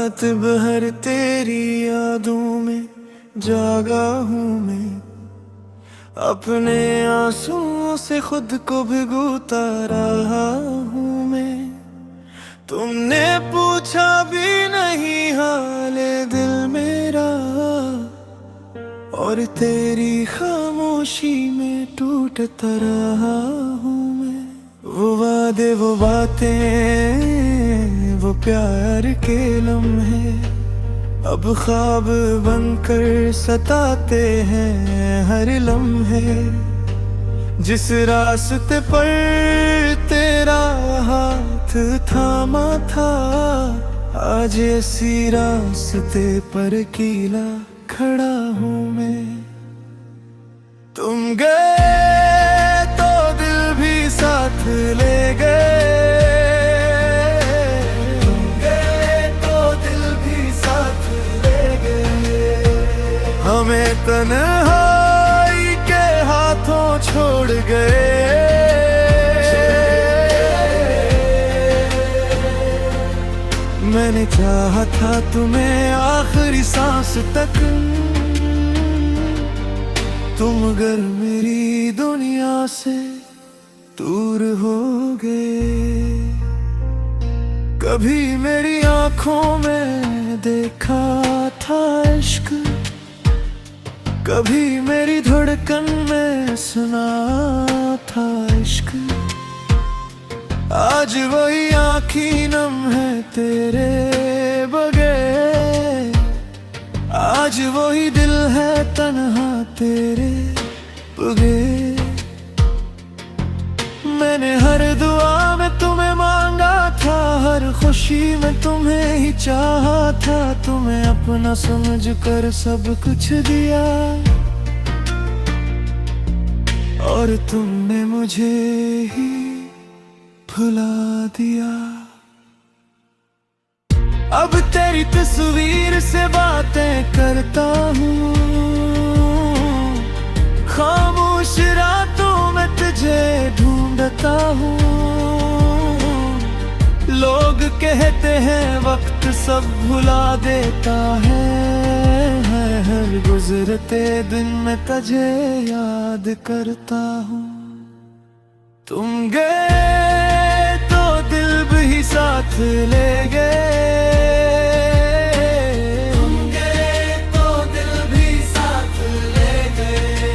रात भर तेरी यादों में जागा हूँ मैं, अपने आंसुओं से खुद को भिगोता रहा हूँ मैं। तुमने पूछा भी नहीं हाले दिल मेरा, और तेरी खामोशी में टूटता रहा हूँ मैं। वो वादे वो बातें वो प्यार के लम्हे अब ख्वाब बनकर सताते हैं हर लम्हे। जिस रास्ते पर तेरा हाथ थामा था, आज इसी रास्ते पर अकेला खड़ा हूँ मैं। तुम गए तो दिल भी साथ ले गए, तुम गए तो दिल भी साथ ले गए। हमें तन्हाई के हाथों छोड़ गए। मैंने चाहा था तुम्हें आखिरी सांस तक, तुम अगर मेरी दुनिया से दूर हो गए। कभी मेरी आंखों में देखा था इश्क, कभी मेरी धड़कन में सुना था इश्क। आज वही आँखी नम है तेरे बगैर, आज वही दिल है तन्हा तेरे बगैर। मैंने हर दुआ में तुम्हें मांगा था, हर खुशी में तुम्हें ही चाहा था। तुम्हें अपना समझ कर सब कुछ दिया, और तुमने मुझे ही भुला दिया। अब तेरी तस्वीर से बातें करता हूँ, खामोश रातों में तुझे ढूंढता हूँ। लोग कहते हैं वक्त सब भुला देता है, हर गुजरते दिन में तुझे याद करता हूँ। तुम गए तो दिल भी साथ ले गए, तुम गए तो दिल भी साथ ले गए।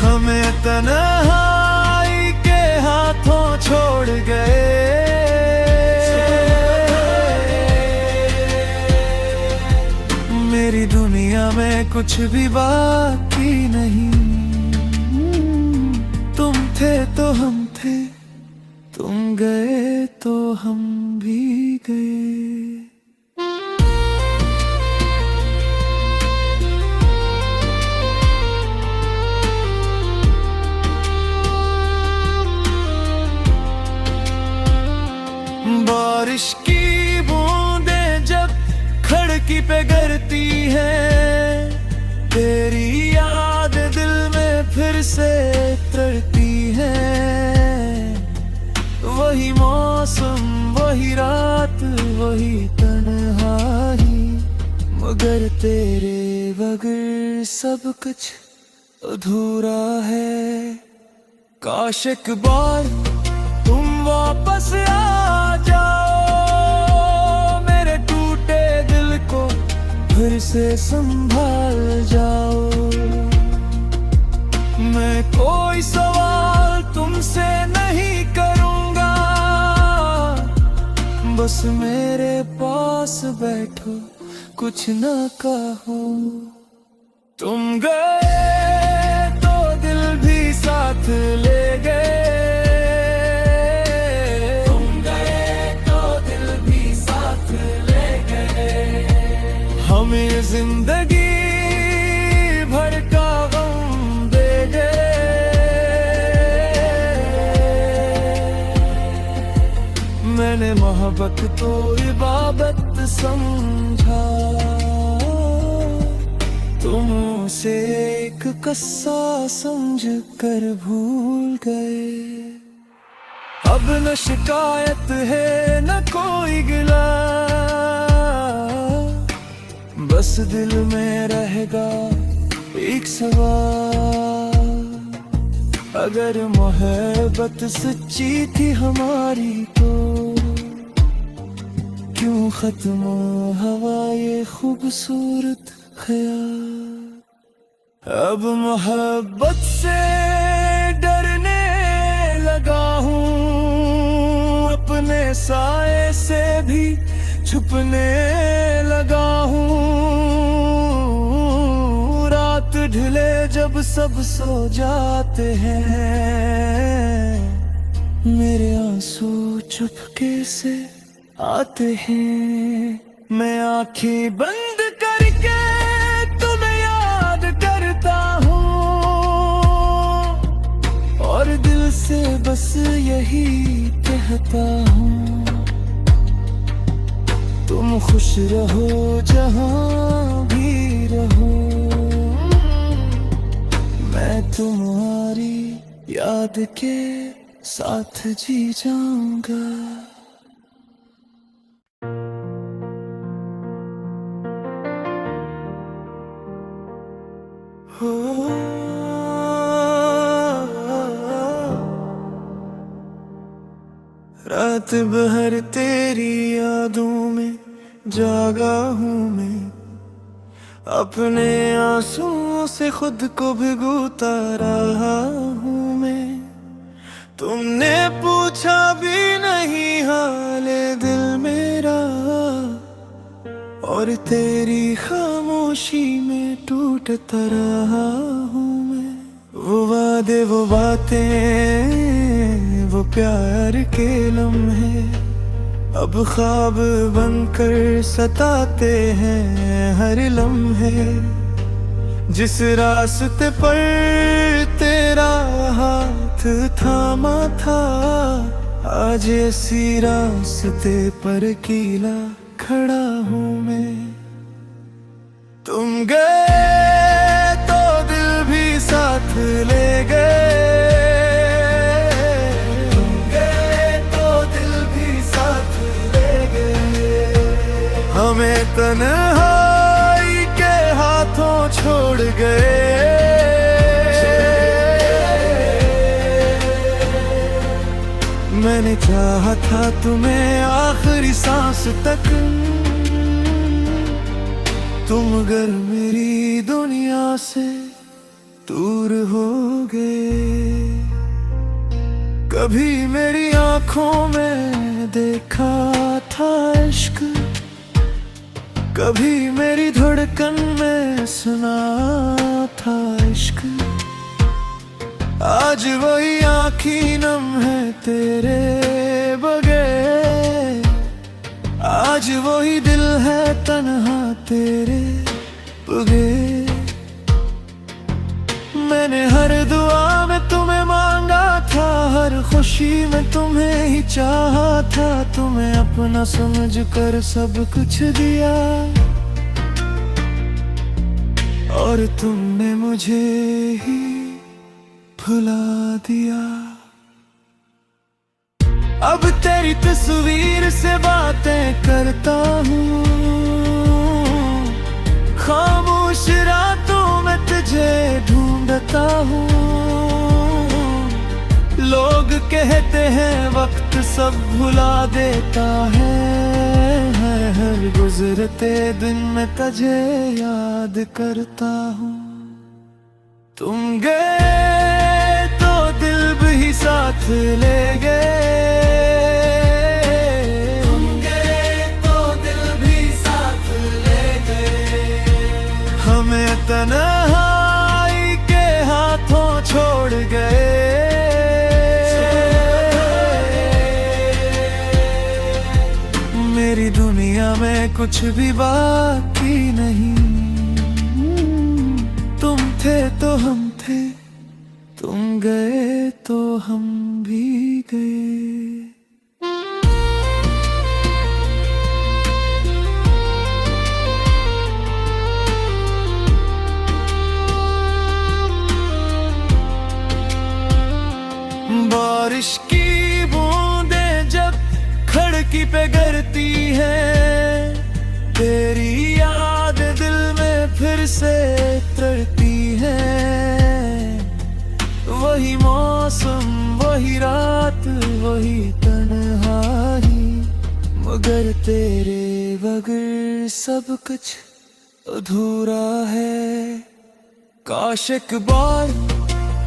हमें तन्हाई के हाथों छोड़ गए। मेरी दुनिया में कुछ भी बाकी नहीं, तुम थे तो हम थे, तुम गए तो हम भी गए। बारिश की बूंदें जब खिड़की पे गिरती है, तेरी याद दिल में फिर से तरती है। वही मौसम वही रात वही तन्हाई, मगर तेरे बगैर सब कुछ अधूरा है। काश एक बार तुम वापस आ जाओ, मेरे टूटे दिल को फिर से संभाल जाओ। मैं कोई सवाल तुमसे नहीं करूंगा, बस मेरे पास बैठो कुछ ना कहो। तुम गए तो दिल भी साथ ले गए, तुम गए तो दिल भी साथ ले गए। हमें जिंदगी भर का गम दे गए। मैंने मोहब्बत तो इबादत समझा, तुम उसे एक किस्सा समझ कर भूल गए। अब न शिकायत है न कोई गिला, बस दिल में रहेगा एक सवाल, अगर मोहब्बत सच्ची थी हमारी तो क्यों खत्म हुआ ये खूबसूरत ख्याल। अब मोहब्बत से डरने लगा हूँ, अपने साए से भी छुपने लगा हूँ। रात ढले जब सब सो जाते हैं, मेरे आंसू चुपके से आते हैं। मैं आंखें बंद करके तुम्हें याद करता हूँ, और दिल से बस यही कहता हूँ, तुम खुश रहो जहाँ भी रहो, मैं तुम्हारी याद के साथ जी जाऊंगा। रात भर तेरी यादों में जागा हूँ मैं, अपने आंसुओं से खुद को भिगोता रहा हूँ मैं। तुमने पूछा भी नहीं हाले दिल मेरा, और तेरी खामोशी में टूटता रहा हूँ मैं। वो वादे वो बातें वो प्यार के लम्हे अब ख्वाब बनकर सताते हैं हर लम्हे। जिस रास्ते पर तेरा हाथ थामा था, आज इसी रास्ते पर कीला खड़ा हूँ मैं। तुम गए तो दिल भी साथ ले गए, तुम गए तो दिल भी साथ ले गए। हमें तन्हाई के हाथों छोड़ गए। मैंने चाहा था तुम्हें आखिरी सांस तक, तुम अगर मेरी दुनिया से दूर हो गए। कभी मेरी आंखों में देखा था इश्क, कभी मेरी धड़कन में सुना था इश्क। आज वही आँखी नम है तेरे बगैर, आज वही दिल है तन्हा तेरे बगैर। मैंने हर दुआ में तुम्हें मांगा था, हर खुशी में तुम्हें ही चाहा था। तुम्हें अपना समझ कर सब कुछ दिया, और तुमने मुझे ही भुला दिया। अब तेरी तस्वीर से बातें करता हूँ, खामोश रातों में तुझे ढूंढता हूँ। लोग कहते हैं वक्त सब भुला देता है, हर गुजरते दिन में तुझे याद करता हूँ। तुम गए तो दिल भी साथ ले गए, तुम गए तो दिल भी साथ ले गए। हमें तन्हाई के हाथों छोड़ गए। मेरी दुनिया में कुछ भी बाकी नहीं, तुम थे तो हम थे, तुम गए तो हम भी गए। बारिश की बूंदें जब खिड़की पे गिरती है, तेरी याद वही मौसम, वही रात, वही तन्हाई, मगर तेरे बगैर सब कुछ अधूरा है। काश एक बार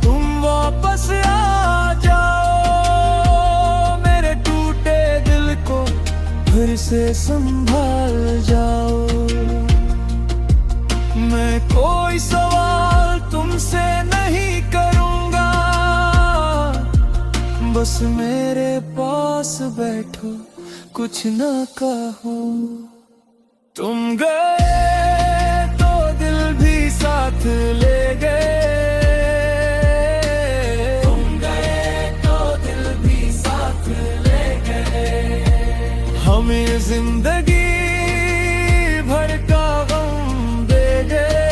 तुम वापस आ जाओ, मेरे टूटे दिल को फिर से संभाल जाओ। मैं कोई सवाल तुमसे नहीं करूंगा, बस मेरे पास बैठो, कुछ ना कहो। तुम गए तो दिल भी साथ ले गए, तुम गए तो दिल भी साथ ले गए। हमें जिंदगी भर का गम दे गए।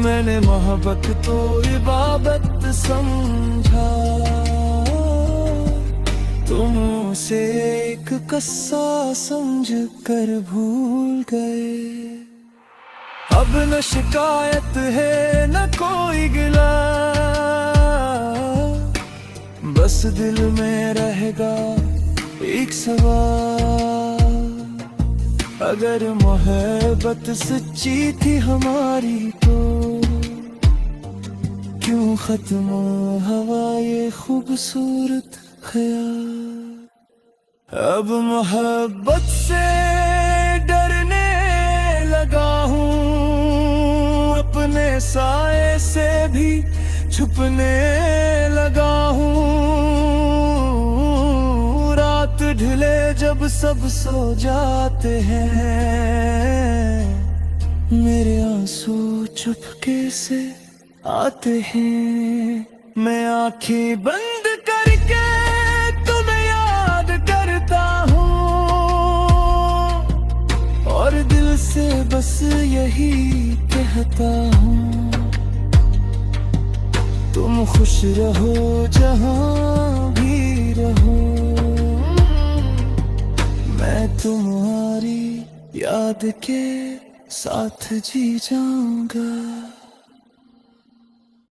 मैंने मोहब्बत तो इबादत समझा, तुम उसे एक कस्सा समझ कर भूल गए। अब न शिकायत है न कोई गिला, बस दिल में रहेगा एक सवाल। अगर मोहब्बत सच्ची थी हमारी तो क्यों खत्म हुआ ये खूबसूरत ख्याल। अब मोहब्बत से डरने लगा हूँ, अपने साए से भी छुपने लगा हूँ। रात ढले जब सब सो जाते हैं, मेरे आंसू चुपके से आते हैं। मैं आंखें बंद करके तुम्हें याद करता हूँ, और दिल से बस यही कहता हूँ, तुम खुश रहो जहाँ भी रहो। मैं तुम्हारी याद के साथ जी जाऊंगा।